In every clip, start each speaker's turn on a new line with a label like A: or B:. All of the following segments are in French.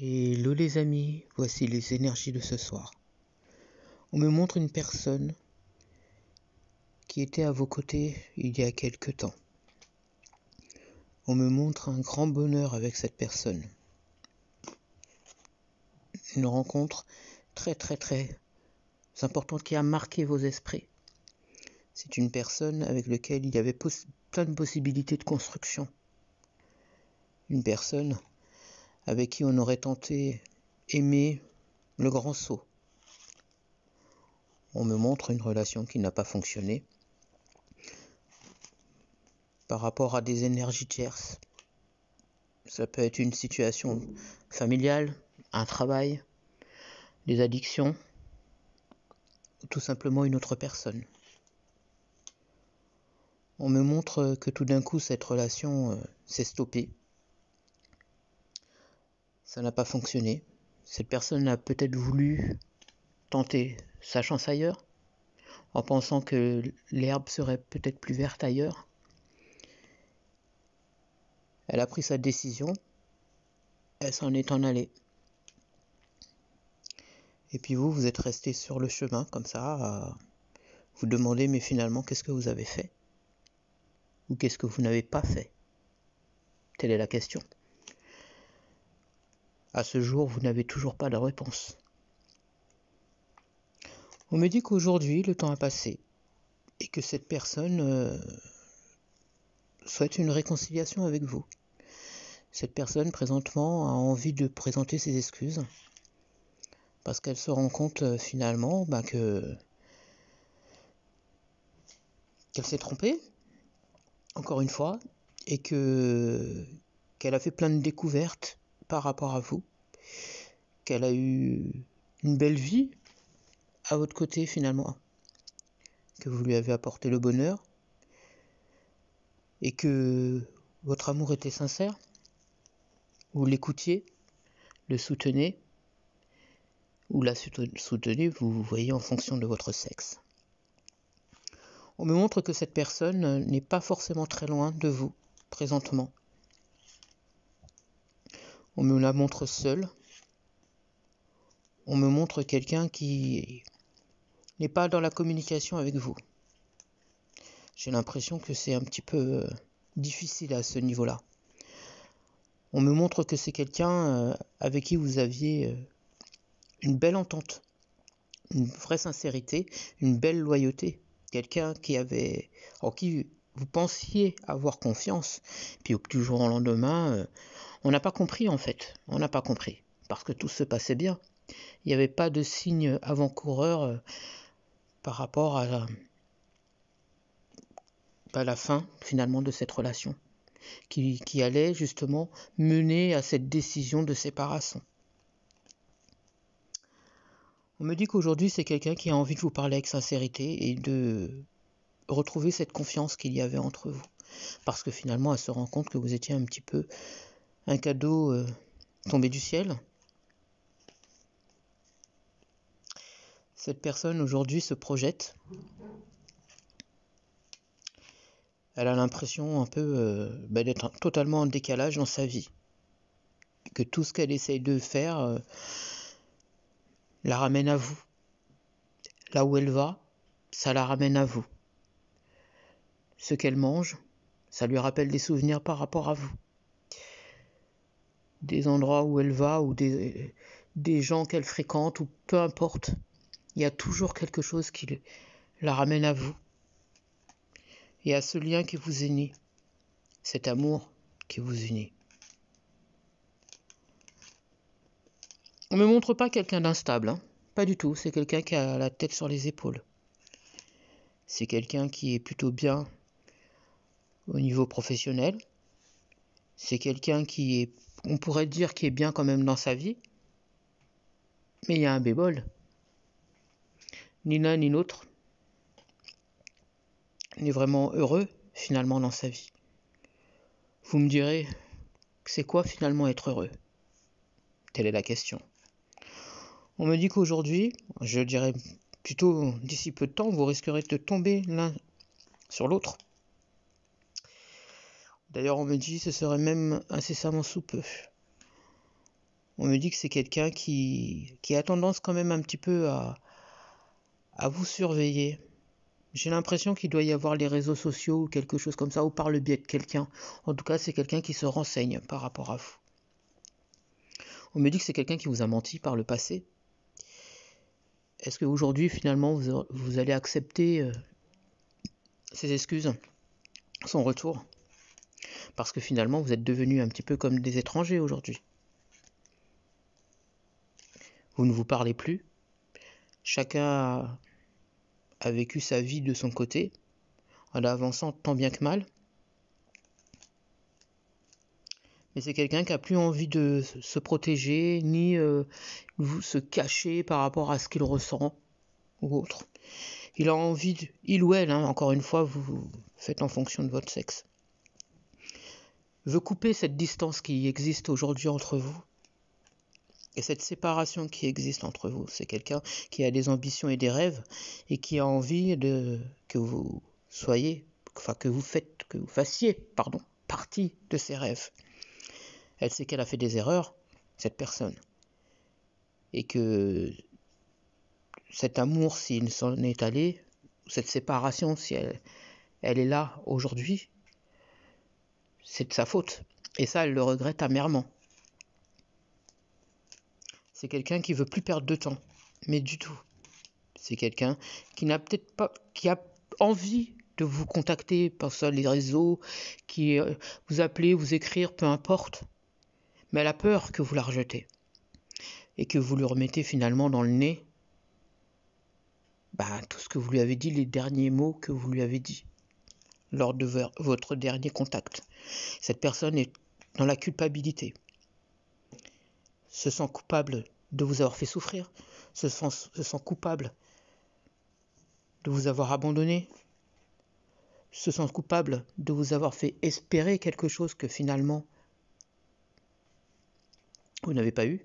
A: Hello les amis, voici les énergies de ce soir. On me montre une personne qui était à vos côtés il y a quelque temps. On me montre un grand bonheur avec cette personne. Une rencontre très importante qui a marqué vos esprits. C'est une personne avec laquelle il y avait plein de possibilités de construction. Une personne avec qui on aurait tenté aimer le grand saut. On me montre une relation qui n'a pas fonctionné par rapport à des énergies tierces. Ça peut être une situation familiale, un travail, des addictions, ou tout simplement une autre personne. On me montre que tout d'un coup cette relation s'est stoppée. Ça n'a pas fonctionné. Cette personne a peut-être voulu tenter sa chance ailleurs, en pensant que l'herbe serait peut-être plus verte ailleurs. Elle a pris sa décision, elle s'en est en allée. Et puis vous êtes resté sur le chemin comme ça, à vous demander mais finalement qu'est-ce que vous avez fait? Ou qu'est-ce que vous n'avez pas fait? Telle est la question. À ce jour, vous n'avez toujours pas de réponse. On me dit qu'aujourd'hui, le temps a passé et que cette personne souhaite une réconciliation avec vous. Cette personne, présentement, a envie de présenter ses excuses parce qu'elle se rend compte finalement qu'elle s'est trompée, encore une fois, et qu'elle a fait plein de découvertes par rapport à vous, qu'elle a eu une belle vie à votre côté finalement, que vous lui avez apporté le bonheur et que votre amour était sincère, vous l'écoutiez, le soutenez ou la soutenez, vous voyez en fonction de votre sexe. On me montre que cette personne n'est pas forcément très loin de vous présentement. On me la montre seule. On me montre quelqu'un qui n'est pas dans la communication avec vous. J'ai l'impression que c'est un petit peu difficile à ce niveau-là. On me montre que c'est quelqu'un avec qui vous aviez une belle entente, une vraie sincérité, une belle loyauté. Quelqu'un en qui vous pensiez avoir confiance, puis du jour au lendemain, on n'a pas compris en fait. On n'a pas compris, parce que tout se passait bien. Il n'y avait pas de signe avant-coureur par rapport à la fin finalement de cette relation, qui allait justement mener à cette décision de séparation. On me dit qu'aujourd'hui c'est quelqu'un qui a envie de vous parler avec sincérité et de retrouver cette confiance qu'il y avait entre vous. Parce que finalement elle se rend compte que vous étiez un petit peu un cadeau tombé du ciel. Cette personne aujourd'hui se projette. Elle a l'impression un peu d'être totalement en décalage dans sa vie. Que tout ce qu'elle essaye de faire la ramène à vous. Là où elle va, ça la ramène à vous. Ce qu'elle mange, ça lui rappelle des souvenirs par rapport à vous. Des endroits où elle va, ou des gens qu'elle fréquente, ou peu importe. Il y a toujours quelque chose qui la ramène à vous. Et à ce lien qui vous unit. Cet amour qui vous unit. On ne me montre pas quelqu'un d'instable, pas du tout. C'est quelqu'un qui a la tête sur les épaules. C'est quelqu'un qui est plutôt bien au niveau professionnel. C'est quelqu'un on pourrait dire, qui est bien quand même dans sa vie. Mais il y a un bémol. Ni l'un ni l'autre n'est vraiment heureux finalement dans sa vie. Vous me direz, c'est quoi finalement être heureux? Telle est la question. On me dit qu'aujourd'hui, je dirais plutôt d'ici peu de temps, vous risquerez de tomber l'un sur l'autre. D'ailleurs, on me dit que ce serait même incessamment sous peu. On me dit que c'est quelqu'un qui a tendance quand même un petit peu à vous surveiller. J'ai l'impression qu'il doit y avoir les réseaux sociaux ou quelque chose comme ça, ou par le biais de quelqu'un. En tout cas, c'est quelqu'un qui se renseigne par rapport à vous. On me dit que c'est quelqu'un qui vous a menti par le passé. Est-ce qu'aujourd'hui, finalement, vous allez accepter ses excuses, son retour? Parce que finalement, vous êtes devenus un petit peu comme des étrangers aujourd'hui. Vous ne vous parlez plus. Chacun a vécu sa vie de son côté, en avançant tant bien que mal. Mais c'est quelqu'un qui n'a plus envie de se protéger, ni se cacher par rapport à ce qu'il ressent, ou autre. Il a envie, il ou elle, encore une fois, vous faites en fonction de votre sexe, veut couper cette distance qui existe aujourd'hui entre vous, et cette séparation qui existe entre vous. C'est quelqu'un qui a des ambitions et des rêves, et qui a envie que vous fassiez partie de ses rêves. Elle sait qu'elle a fait des erreurs, cette personne, et que cet amour, s'il s'en est allé, cette séparation, si elle est là aujourd'hui, c'est de sa faute. Et ça, elle le regrette amèrement. C'est quelqu'un qui veut plus perdre de temps, mais du tout. C'est quelqu'un qui n'a peut-être pas, qui a envie de vous contacter par les réseaux, qui vous appeler, vous écrire, peu importe. Mais elle a peur que vous la rejetez et que vous lui remettez finalement dans le nez tout ce que vous lui avez dit, les derniers mots que vous lui avez dit lors de votre dernier contact. Cette personne est dans la culpabilité, se sent coupable de vous avoir fait souffrir, se sent coupable de vous avoir abandonné, se sent coupable de vous avoir fait espérer quelque chose que finalement vous n'avez pas eu,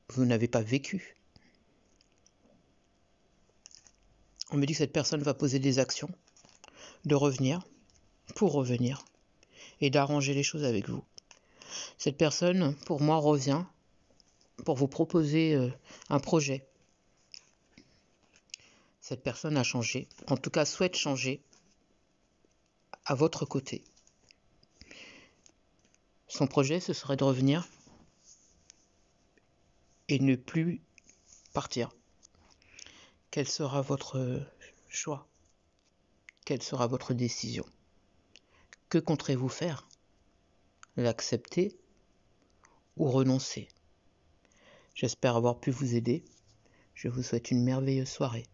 A: vous n'avez pas vécu. On me dit que cette personne va poser des actions de revenir, pour revenir, et d'arranger les choses avec vous. Cette personne, pour moi, revient pour vous proposer un projet. Cette personne a changé, en tout cas souhaite changer à votre côté. Son projet, ce serait de revenir et ne plus partir. Quel sera votre choix? Quelle sera votre décision? Que compterez-vous faire? L'accepter ou renoncer? J'espère avoir pu vous aider. Je vous souhaite une merveilleuse soirée.